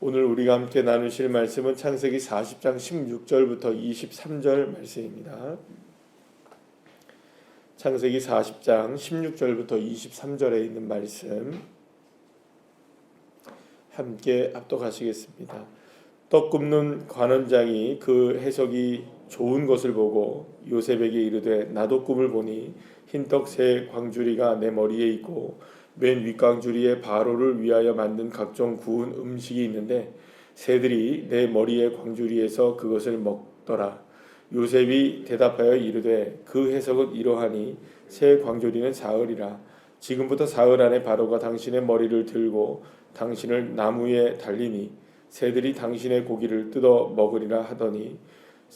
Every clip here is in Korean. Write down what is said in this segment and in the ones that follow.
오늘 우리가 함께 나누실 말씀은 창세기 40장 16절부터 23절 말씀입니다. 창세기 40장 16절부터 23절에 있는 말씀 함께 합독하시겠습니다. 떡 굽는 관원장이 그 해석이 좋은 것을 보고 요셉에게 이르되 나도 꿈을 보니 흰떡 세 광주리가 내 머리에 있고 맨 윗광주리에 바로를 위하여 만든 각종 구운 음식이 있는데 새들이 내 머리의 광주리에서 그것을 먹더라. 요셉이 대답하여 이르되 그 해석은 이러하니 새 광주리는 사흘이라. 지금부터 사흘 안에 바로가 당신의 머리를 들고 당신을 나무에 달리니 새들이 당신의 고기를 뜯어 먹으리라 하더니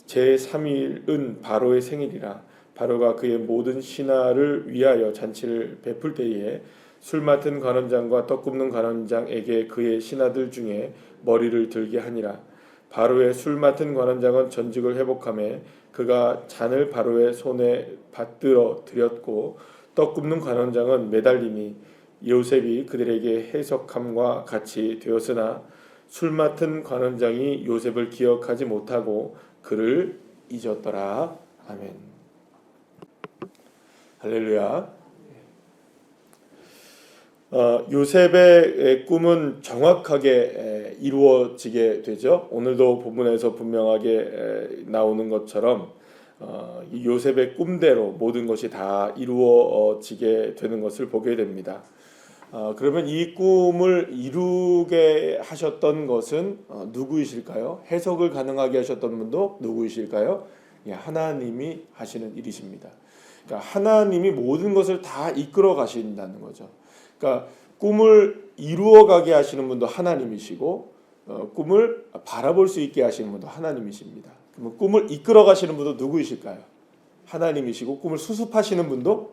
제3일은 바로의 생일이라. 바로가 그의 모든 신하를 위하여 잔치를 베풀 때에 술 맡은 관원장과 떡 굽는 관원장에게 그의 신하들 중에 머리를 들게 하니라. 바로의 술 맡은 관원장은 전직을 회복하며 그가 잔을 바로의 손에 받들어 드렸고 떡 굽는 관원장은 매달림이 요셉이 그들에게 해석함과 같이 되었으나 술 맡은 관원장이 요셉을 기억하지 못하고 그를 잊었더라. 아멘. 할렐루야. 요셉의 꿈은 정확하게 이루어지게 되죠. 오늘도 본문에서 분명하게 나오는 것처럼 이 요셉의 꿈대로 모든 것이 다 이루어지게 되는 것을 보게 됩니다. 그러면 이 꿈을 이루게 하셨던 것은 누구이실까요? 해석을 가능하게 하셨던 분도 누구이실까요? 하나님이 하시는 일이십니다. 그러니까 하나님이 모든 것을 다 이끌어 가신다는 거죠. 그러니까 꿈을 이루어가게 하시는 분도 하나님이시고 꿈을 바라볼 수 있게 하시는 분도 하나님이십니다. 그러면 꿈을 이끌어 가시는 분도 누구이실까요? 하나님이시고 꿈을 수습하시는 분도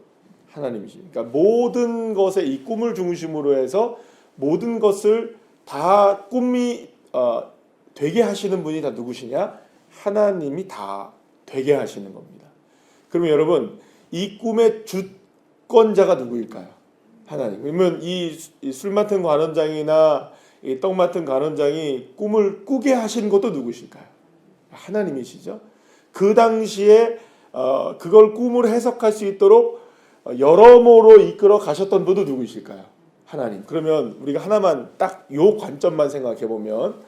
하나님이십니다. 그러니까 모든 것에 이 꿈을 중심으로 해서 모든 것을 다 꿈이 되게 하시는 분이 다 누구시냐? 하나님이 다 되게 하시는 겁니다. 그러면 여러분 이 꿈의 주권자가 누구일까요? 하나님. 그러면 이 술 맡은 관원장이나 이 떡 맡은 관원장이 꿈을 꾸게 하신 것도 누구실까요? 하나님이시죠. 그 당시에 그걸 꿈을 해석할 수 있도록 여러모로 이끌어 가셨던 분도 누구이실까요? 하나님. 그러면 우리가 하나만 딱 요 관점만 생각해 보면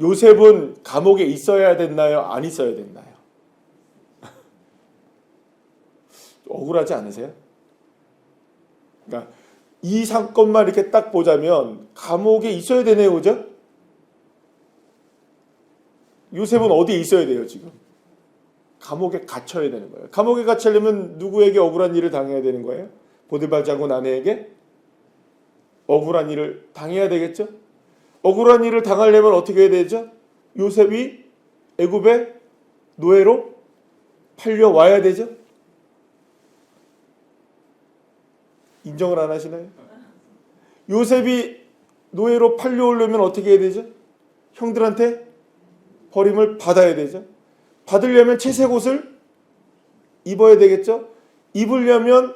요셉은 감옥에 있어야 됐나요? 안 있어야 됐나요? 억울하지 않으세요? 그러니까 이 사건만 이렇게 딱 보자면 감옥에 있어야 되네요, 그죠? 요셉은 어디에 있어야 돼요, 지금? 감옥에 갇혀야 되는 거예요. 감옥에 갇히려면 누구에게 억울한 일을 당해야 되는 거예요? 보디발 장군 아내에게 억울한 일을 당해야 되겠죠? 억울한 일을 당하려면 어떻게 해야 되죠? 요셉이 애굽의 노예로 팔려와야 되죠? 인정을 안 하시나요? 요셉이 노예로 팔려오려면 어떻게 해야 되죠? 형들한테 버림을 받아야 되죠. 받으려면 채색 옷을 입어야 되겠죠. 입으려면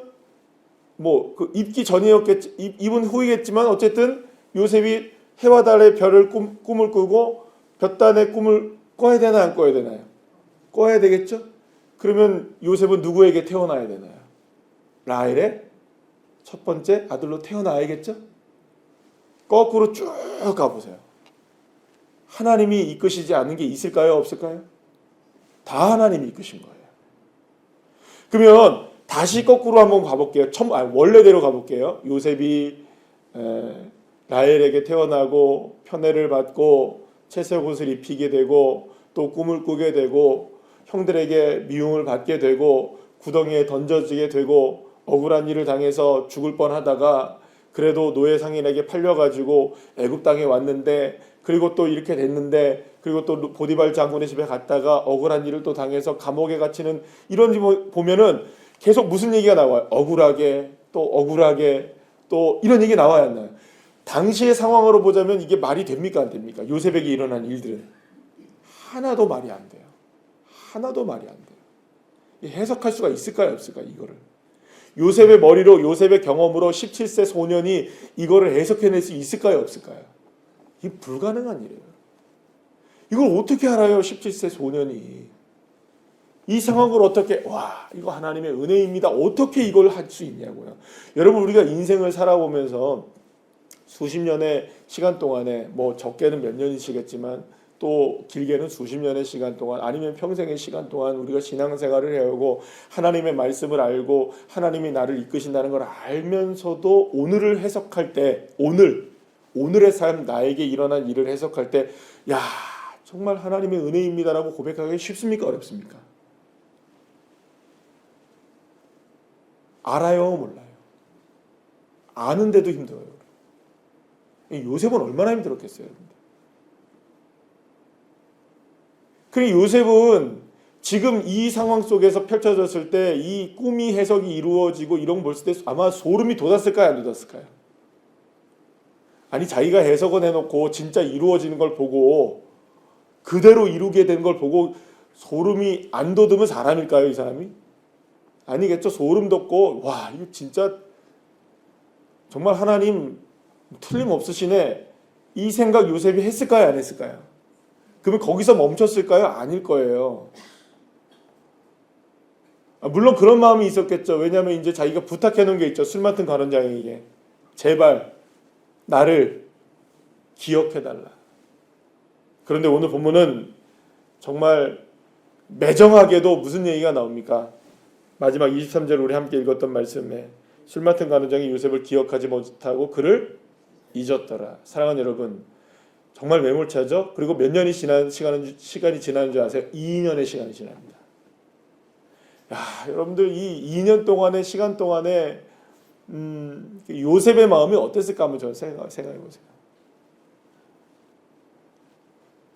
그 입기 전이었겠지, 입은 후이겠지만 어쨌든 요셉이 해와 달의 별을 꿈을 꾸고 볕단의 꿈을 꿔야 되나 안 꿔야 되나요? 꿔야 되겠죠. 그러면 요셉은 누구에게 태어나야 되나요? 라헬의 첫 번째 아들로 태어나야겠죠? 거꾸로 쭉 가보세요. 하나님이 이끄시지 않은 게 있을까요? 없을까요? 다 하나님이 이끄신 거예요. 그러면 다시 거꾸로 한번 가볼게요. 원래대로 가볼게요. 요셉이 라헬에게 태어나고 편애를 받고 채색 옷을 입히게 되고 또 꿈을 꾸게 되고 형들에게 미움을 받게 되고 구덩이에 던져지게 되고 억울한 일을 당해서 죽을 뻔하다가 그래도 노예 상인에게 팔려가지고 애굽 땅에 왔는데 그리고 또 이렇게 됐는데 그리고 또 보디발 장군의 집에 갔다가 억울한 일을 또 당해서 감옥에 갇히는 이런 집 보면은 계속 무슨 얘기가 나와요? 억울하게 또 이런 얘기 나와야 하나요? 당시의 상황으로 보자면 이게 말이 됩니까 안 됩니까? 요셉에게 일어난 일들은 하나도 말이 안 돼요. 하나도 말이 안 돼요. 해석할 수가 있을까요 없을까요 이거를? 요셉의 머리로 요셉의 경험으로 17세 소년이 이거를 해석해낼 수 있을까요 없을까요? 이게 불가능한 일이에요. 이걸 어떻게 알아요? 17세 소년이. 이 상황을 어떻게, 와, 이거 하나님의 은혜입니다. 어떻게 이걸 할 수 있냐고요. 여러분, 우리가 인생을 살아보면서 수십 년의 시간 동안에, 뭐 적게는 몇 년이시겠지만 또 길게는 수십 년의 시간 동안, 아니면 평생의 시간 동안 우리가 신앙생활을 해오고 하나님의 말씀을 알고 하나님이 나를 이끄신다는 걸 알면서도 오늘을 해석할 때, 오늘의 삶, 나에게 일어난 일을 해석할 때, 야, 정말 하나님의 은혜입니다라고 고백하기 쉽습니까? 어렵습니까? 알아요? 몰라요? 아는데도 힘들어요. 요셉은 얼마나 힘들었겠어요? 그러니까 요셉은 지금 이 상황 속에서 펼쳐졌을 때 이 꿈이 해석이 이루어지고 이런 걸 볼 때 아마 소름이 돋았을까요? 안 돋았을까요? 아니, 자기가 해석을 해놓고 진짜 이루어지는 걸 보고 그대로 이루게 된 걸 보고 소름이 안 돋으면 사람일까요? 이 사람이? 아니겠죠. 소름 돋고, 와, 이거 진짜 정말 하나님 틀림없으시네, 이 생각 요셉이 했을까요? 안 했을까요? 그러면 거기서 멈췄을까요? 아닐 거예요. 물론 그런 마음이 있었겠죠. 왜냐하면 이제 자기가 부탁해 놓은 게 있죠. 술 맡은 관원장에게. 제발 나를 기억해달라. 그런데 오늘 본문은 정말 매정하게도 무슨 얘기가 나옵니까? 마지막 23절 우리 함께 읽었던 말씀에 술 맡은 관원장이 요셉을 기억하지 못하고 그를 잊었더라. 사랑하는 여러분, 정말 매몰차죠? 그리고 몇 년이 지난 시간이 지나는 줄 아세요? 2년의 시간이 지납니다. 야, 여러분들 이 2년 동안의 시간 동안에 요셉의 마음이 어땠을까 한번 저는 생각해 보세요.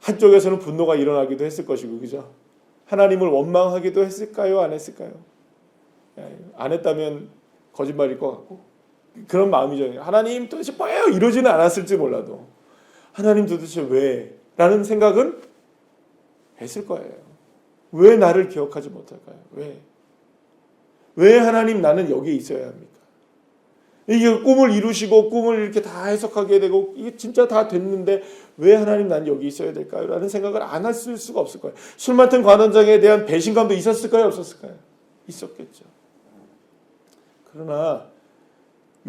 한쪽에서는 분노가 일어나기도 했을 것이고, 그죠? 하나님을 원망하기도 했을까요? 안 했을까요? 안 했다면 거짓말일 것 같고, 그런 마음이죠. 하나님 도대체 뭐예요? 이러지는 않았을지 몰라도 하나님 도대체 왜? 라는 생각은 했을 거예요. 왜 나를 기억하지 못할까요? 왜 하나님 나는 여기에 있어야 합니까? 이게 꿈을 이루시고 꿈을 이렇게 다 해석하게 되고 이게 진짜 다 됐는데 왜 하나님 난 여기 있어야 될까요? 라는 생각을 안 했을 수가 없을 거예요. 술 맡은 관원장에 대한 배신감도 있었을까요? 없었을까요? 있었겠죠. 그러나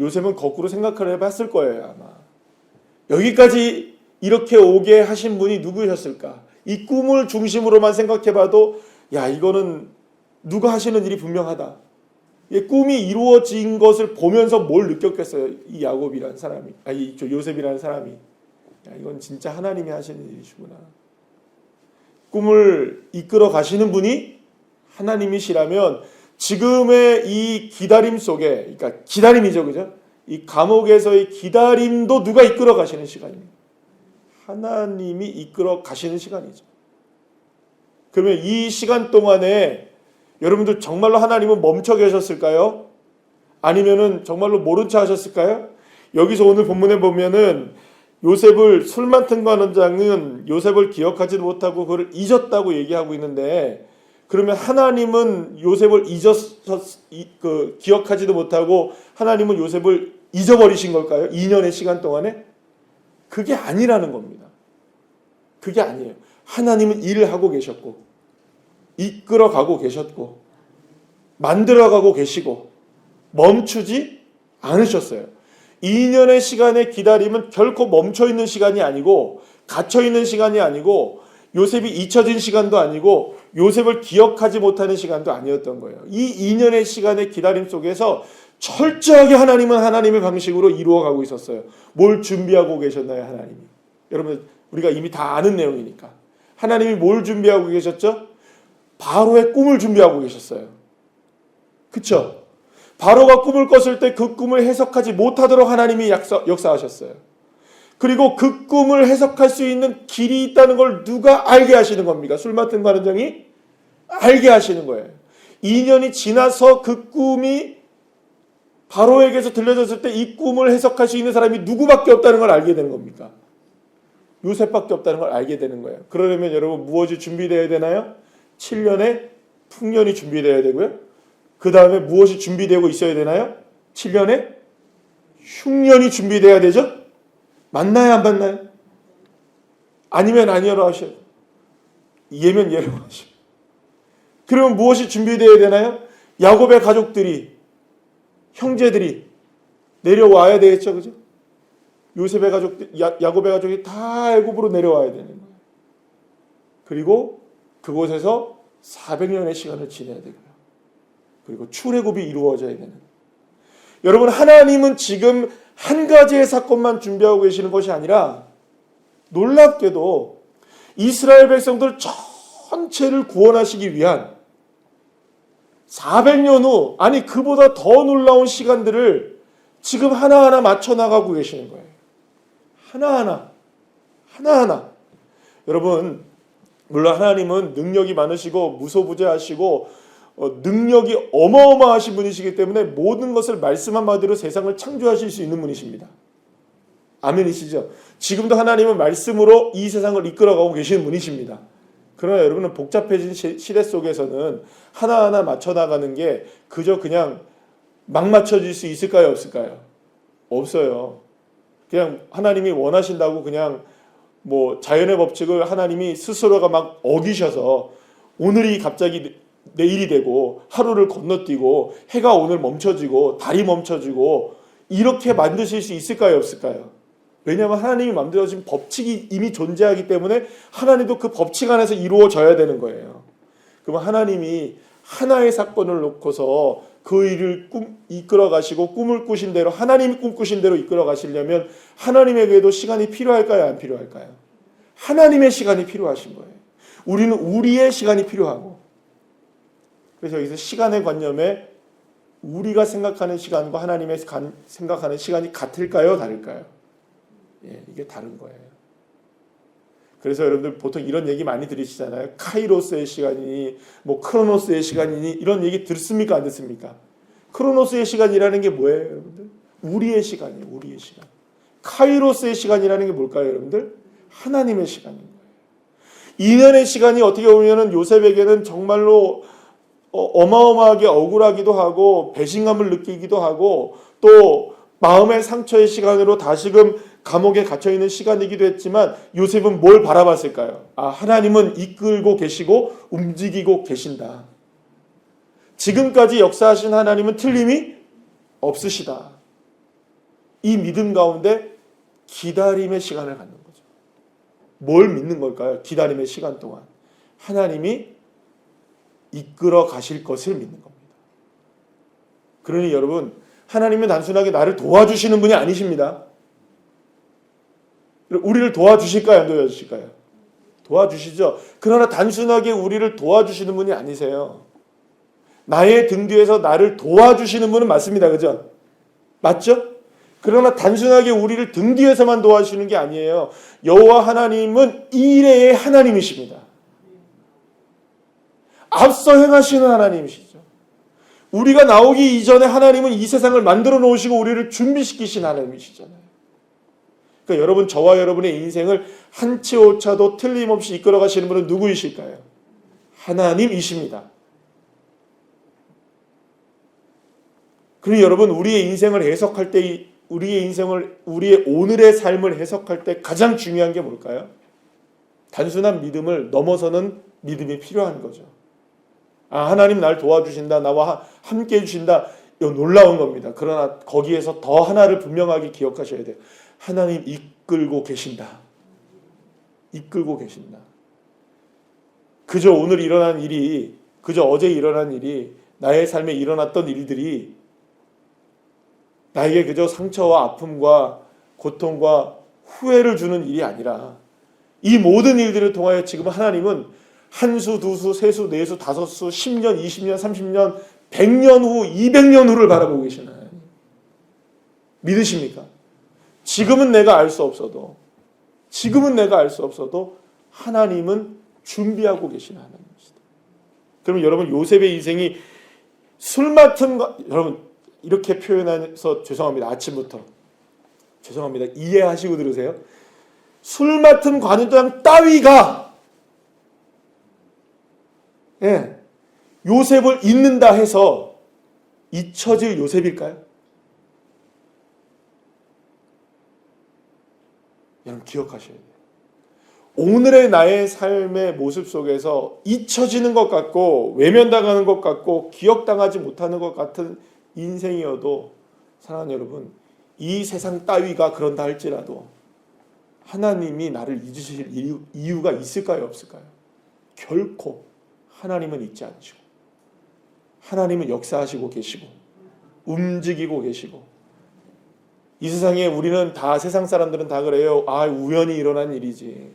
요셉은 거꾸로 생각을 해봤을 거예요. 아마 여기까지 이렇게 오게 하신 분이 누구셨을까? 이 꿈을 중심으로만 생각해봐도 야, 이거는 누가 하시는 일이 분명하다. 이 꿈이 이루어진 것을 보면서 뭘 느꼈겠어요? 이 야곱이라는 사람이, 이 요셉이라는 사람이, 야, 이건 진짜 하나님이 하시는 일이시구나. 꿈을 이끌어 가시는 분이 하나님이시라면 지금의 이 기다림 속에, 그러니까 기다림이죠, 그죠? 이 감옥에서의 기다림도 누가 이끌어 가시는 시간입니다. 하나님이 이끌어 가시는 시간이죠. 그러면 이 시간 동안에 여러분들 정말로 하나님은 멈춰 계셨을까요? 아니면은 정말로 모른 체 하셨을까요? 여기서 오늘 본문에 보면은 요셉을 술 맡은 관원장은 요셉을 기억하지 못하고 그를 잊었다고 얘기하고 있는데, 그러면 하나님은 요셉을 기억하지도 못하고 하나님은 요셉을 잊어버리신 걸까요? 2년의 시간 동안에? 그게 아니라는 겁니다. 그게 아니에요. 하나님은 일을 하고 계셨고 이끌어가고 계셨고 만들어가고 계시고 멈추지 않으셨어요. 2년의 시간의 기다림은 결코 멈춰있는 시간이 아니고 갇혀있는 시간이 아니고 요셉이 잊혀진 시간도 아니고 요셉을 기억하지 못하는 시간도 아니었던 거예요. 이 2년의 시간의 기다림 속에서 철저하게 하나님은 하나님의 방식으로 이루어가고 있었어요. 뭘 준비하고 계셨나요? 하나님이. 여러분 우리가 이미 다 아는 내용이니까. 하나님이 뭘 준비하고 계셨죠? 바로의 꿈을 준비하고 계셨어요. 그쵸? 바로가 꿈을 꿨을 때 그 꿈을 해석하지 못하도록 하나님이 역사하셨어요. 그리고 그 꿈을 해석할 수 있는 길이 있다는 걸 누가 알게 하시는 겁니까? 술 맡은 관원장이 알게 하시는 거예요. 2년이 지나서 그 꿈이 바로에게서 들려졌을 때 이 꿈을 해석할 수 있는 사람이 누구밖에 없다는 걸 알게 되는 겁니까? 요셉밖에 없다는 걸 알게 되는 거예요. 그러려면 여러분 무엇이 준비되어야 되나요? 7년의 풍년이 준비되어야 되고요. 그 다음에 무엇이 준비되고 있어야 되나요? 7년의 흉년이 준비되어야 되죠? 맞나요? 안 맞나요? 아니면 아니요로 하셔야 돼요. 예면 예로 하셔야 돼요. 그러면 무엇이 준비되어야 되나요? 야곱의 가족들이, 형제들이 내려와야 되겠죠. 그죠? 요셉의 가족들, 야곱의 가족이 다 애굽으로 내려와야 되는 거예요. 그리고 그곳에서 400년의 시간을 지내야 되고요. 그리고 출애굽이 이루어져야 되는 거예요. 여러분, 하나님은 지금 한 가지의 사건만 준비하고 계시는 것이 아니라 놀랍게도 이스라엘 백성들 전체를 구원하시기 위한 400년 후, 아니 그보다 더 놀라운 시간들을 지금 하나하나 맞춰 나가고 계시는 거예요. 하나하나. 여러분, 물론 하나님은 능력이 많으시고 무소부재하시고 능력이 어마어마하신 분이시기 때문에 모든 것을 말씀 한마디로 세상을 창조하실 수 있는 분이십니다. 아멘이시죠? 지금도 하나님은 말씀으로 이 세상을 이끌어가고 계시는 분이십니다. 그러나 여러분은 복잡해진 시대 속에서는 하나하나 맞춰나가는 게 그저 그냥 막 맞춰질 수 있을까요? 없을까요? 없어요. 그냥 하나님이 원하신다고 그냥 뭐 자연의 법칙을 하나님이 스스로가 막 어기셔서 오늘이 갑자기 내일이 되고 하루를 건너뛰고 해가 오늘 멈춰지고 달이 멈춰지고 이렇게 만드실 수 있을까요? 없을까요? 왜냐하면 하나님이 만들어진 법칙이 이미 존재하기 때문에 하나님도 그 법칙 안에서 이루어져야 되는 거예요. 그러면 하나님이 하나의 사건을 놓고서 그 일을 이끌어 가시고 꿈을 꾸신 대로 하나님이 꿈꾸신 대로 이끌어 가시려면 하나님에게도 시간이 필요할까요? 안 필요할까요? 하나님의 시간이 필요하신 거예요. 우리는 우리의 시간이 필요하고, 그래서 여기서 시간의 관념에 우리가 생각하는 시간과 하나님의 생각하는 시간이 같을까요? 다를까요? 예, 이게 다른 거예요. 그래서 여러분들 보통 이런 얘기 많이 들으시잖아요. 카이로스의 시간이니 뭐 크로노스의 시간이니 이런 얘기 듣습니까? 안 듣습니까? 크로노스의 시간이라는 게 뭐예요, 여러분들? 우리의 시간이에요. 우리의 시간. 카이로스의 시간이라는 게 뭘까요, 여러분들? 하나님의 시간인 거예요. 2년의 시간이 어떻게 보면은 요셉에게는 정말로 어마어마하게 억울하기도 하고 배신감을 느끼기도 하고 또 마음의 상처의 시간으로 다시금 감옥에 갇혀있는 시간이기도 했지만 요셉은 뭘 바라봤을까요? 아, 하나님은 이끌고 계시고 움직이고 계신다. 지금까지 역사하신 하나님은 틀림이 없으시다. 이 믿음 가운데 기다림의 시간을 갖는 거죠. 뭘 믿는 걸까요? 기다림의 시간 동안 하나님이 이끌어 가실 것을 믿는 겁니다. 그러니 여러분, 하나님은 단순하게 나를 도와주시는 분이 아니십니다. 우리를 도와주실까요? 안 도와주실까요? 도와주시죠. 그러나 단순하게 우리를 도와주시는 분이 아니세요. 나의 등 뒤에서 나를 도와주시는 분은 맞습니다. 그죠? 맞죠? 그러나 단순하게 우리를 등 뒤에서만 도와주시는 게 아니에요. 여호와 하나님은 이레의 하나님이십니다. 앞서 행하시는 하나님이시죠. 우리가 나오기 이전에 하나님은 이 세상을 만들어 놓으시고 우리를 준비시키신 하나님이시잖아요. 그러니까 여러분, 저와 여러분의 인생을 한 치 오차도 틀림없이 이끌어 가시는 분은 누구이실까요? 하나님이십니다. 그러니 여러분, 우리의 인생을 해석할 때, 우리의 오늘의 삶을 해석할 때 가장 중요한 게 뭘까요? 단순한 믿음을 넘어서는 믿음이 필요한 거죠. 아, 하나님 날 도와주신다, 나와 함께 해주신다, 이거 놀라운 겁니다. 그러나 거기에서 더 하나를 분명하게 기억하셔야 돼요. 하나님 이끌고 계신다. 이끌고 계신다. 그저 오늘 일어난 일이, 그저 어제 일어난 일이, 나의 삶에 일어났던 일들이 나에게 그저 상처와 아픔과 고통과 후회를 주는 일이 아니라 이 모든 일들을 통하여 지금 하나님은 한 수, 두 수, 세 수, 네 수, 다섯 수, 10년, 20년, 30년, 100년 후, 200년 후를 바라보고 계시는 하나님. 믿으십니까? 지금은 내가 알 수 없어도 하나님은 준비하고 계시는 하나님이시다. 그러면 여러분, 요셉의 인생이 술 맡은 여러분, 이렇게 표현해서 죄송합니다. 아침부터 죄송합니다. 이해하시고 들으세요. 술 맡은 관원장 따위가 요셉을 잊는다 해서 잊혀질 요셉일까요? 여러분, 기억하셔야 돼요. 오늘의 나의 삶의 모습 속에서 잊혀지는 것 같고 외면당하는 것 같고 기억당하지 못하는 것 같은 인생이어도 사랑하는 여러분, 이 세상 따위가 그런다 할지라도 하나님이 나를 잊으실 이유가 있을까요, 없을까요? 결코 하나님은 잊지 않으시고 하나님은 역사하시고 계시고 움직이고 계시고, 이 세상에 우리는 다, 세상 사람들은 다 그래요. 아, 우연히 일어난 일이지,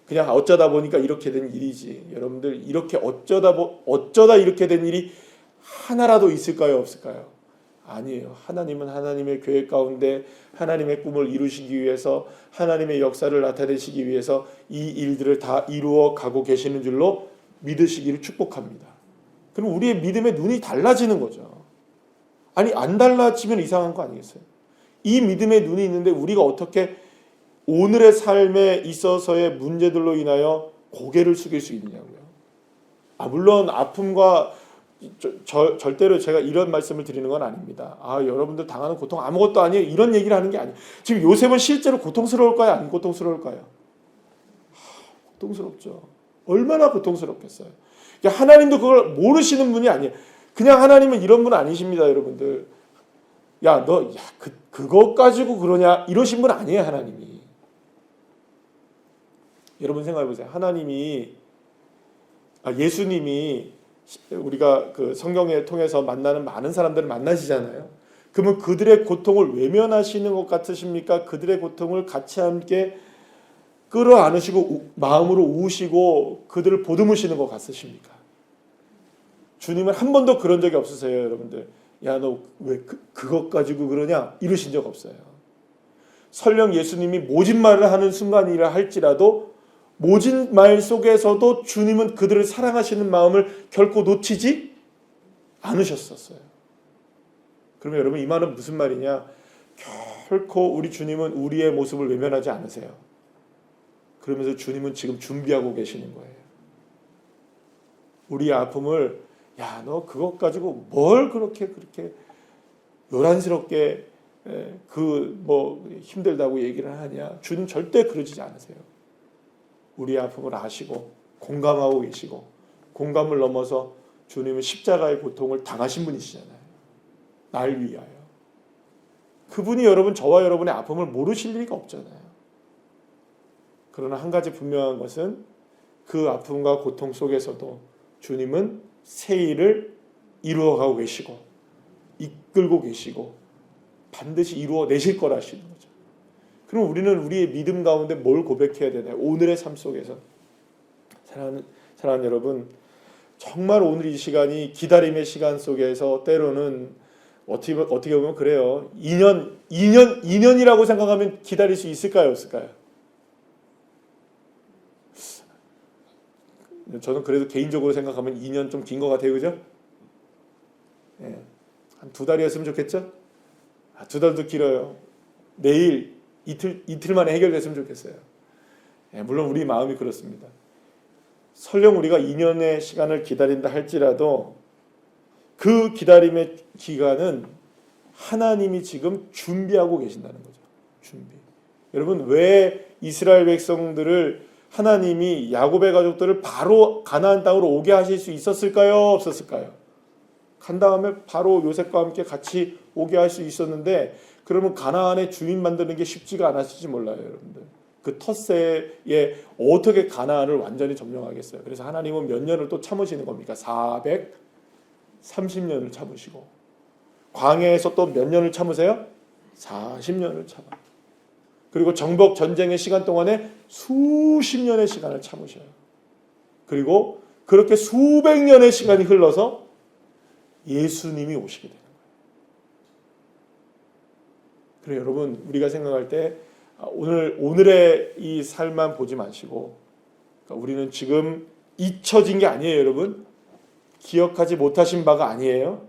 그냥 어쩌다 보니까 이렇게 된 일이지. 여러분들, 이렇게 어쩌다 이렇게 된 일이 하나라도 있을까요, 없을까요? 아니에요. 하나님은 하나님의 계획 가운데 하나님의 꿈을 이루시기 위해서, 하나님의 역사를 나타내시기 위해서 이 일들을 다 이루어 가고 계시는 줄로 믿으시기를 축복합니다. 그럼 우리의 믿음의 눈이 달라지는 거죠. 아니, 안 달라지면 이상한 거 아니겠어요? 이 믿음의 눈이 있는데 우리가 어떻게 오늘의 삶에 있어서의 문제들로 인하여 고개를 숙일 수 있냐고요. 물론 아픔과 절대로 제가 이런 말씀을 드리는 건 아닙니다. 여러분들 당하는 고통 아무것도 아니에요, 이런 얘기를 하는 게 아니에요. 지금 요셉은 실제로 고통스러울까요, 안 고통스러울까요? 고통스럽죠. 얼마나 고통스럽겠어요. 하나님도 그걸 모르시는 분이 아니에요. 그냥 하나님은 이런 분 아니십니다, 여러분들. 그것 가지고 그러냐, 이러신 분 아니에요, 하나님이. 여러분 생각해 보세요. 예수님이 우리가 그 성경에 통해서 만나는 많은 사람들을 만나시잖아요. 그러면 그들의 고통을 외면하시는 것 같으십니까? 그들의 고통을 같이 함께 끌어안으시고 마음으로 우시고 그들을 보듬으시는 것 같으십니까? 주님은 한 번도 그런 적이 없으세요, 여러분들. 너 왜 그것 가지고 그러냐, 이러신 적 없어요. 설령 예수님이 모진 말을 하는 순간이라 할지라도 모진 말 속에서도 주님은 그들을 사랑하시는 마음을 결코 놓치지 않으셨었어요. 그러면 여러분, 이 말은 무슨 말이냐? 결코 우리 주님은 우리의 모습을 외면하지 않으세요. 그러면서 주님은 지금 준비하고 계시는 거예요. 우리의 아픔을, 너 그것 가지고 뭘 그렇게 요란스럽게 힘들다고 얘기를 하냐? 주님 절대 그러지 않으세요. 우리의 아픔을 아시고 공감하고 계시고, 공감을 넘어서 주님은 십자가의 고통을 당하신 분이시잖아요. 날 위하여. 그분이 저와 여러분의 아픔을 모르실 리가 없잖아요. 그러나 한 가지 분명한 것은 그 아픔과 고통 속에서도 주님은 새 일을 이루어가고 계시고 이끌고 계시고 반드시 이루어내실 거라시는 거죠. 그럼 우리는 우리의 믿음 가운데 뭘 고백해야 되나요? 오늘의 삶 속에서. 사랑하는 여러분, 정말 오늘 이 시간이 기다림의 시간 속에서 때로는 어떻게 보면 그래요. 2년이라고 생각하면 기다릴 수 있을까요, 없을까요? 저는 그래도 개인적으로 생각하면 2년 좀 긴 것 같아요, 그죠? 한 2달이었으면 좋겠죠? 2달도 길어요. 내일 이틀 만에 해결됐으면 좋겠어요. 물론 우리 마음이 그렇습니다. 설령 우리가 2년의 시간을 기다린다 할지라도 그 기다림의 기간은 하나님이 지금 준비하고 계신다는 거죠. 준비. 여러분, 왜 이스라엘 백성들을 하나님이, 야곱의 가족들을 바로 가나안 땅으로 오게 하실 수 있었을까요, 없었을까요? 간 다음에 바로 요셉과 함께 같이 오게 할 수 있었는데, 그러면 가나안의 주인 만드는 게 쉽지가 않았을지 몰라요, 여러분들. 그 텃세에 어떻게 가나안을 완전히 점령하겠어요? 그래서 하나님은 몇 년을 또 참으시는 겁니까? 430년을 참으시고, 광야에서 또 몇 년을 참으세요? 40년을 참아요. 그리고 정복 전쟁의 시간 동안에 수십 년의 시간을 참으셔요. 그리고 그렇게 수백 년의 시간이 흘러서 예수님이 오시게 되는 거예요. 그래서 여러분, 우리가 생각할 때 오늘의 이 삶만 보지 마시고, 우리는 지금 잊혀진 게 아니에요, 여러분. 기억하지 못하신 바가 아니에요.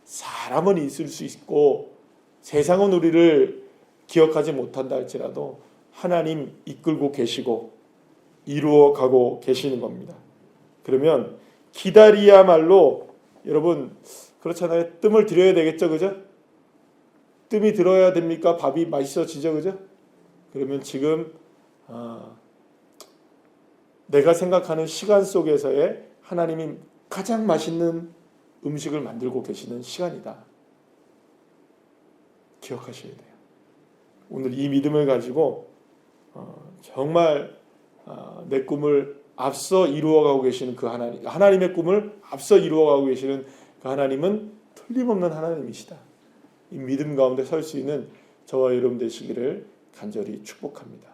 사람은 있을 수 있고 세상은 우리를 기억하지 못한다 할지라도 하나님 이끌고 계시고 이루어가고 계시는 겁니다. 그러면 기다리야말로, 여러분 그렇잖아요. 뜸을 들여야 되겠죠, 그죠? 뜸이 들어야 됩니까? 밥이 맛있어지죠, 그죠? 그러면 지금 내가 생각하는 시간 속에서의 하나님이 가장 맛있는 음식을 만들고 계시는 시간이다. 기억하셔야 돼요. 오늘 이 믿음을 가지고 정말 내 꿈을 앞서 이루어가고 계시는 그 하나님, 하나님의 꿈을 앞서 이루어가고 계시는 그 하나님은 틀림없는 하나님이시다. 이 믿음 가운데 설 수 있는 저와 여러분 되시기를 간절히 축복합니다.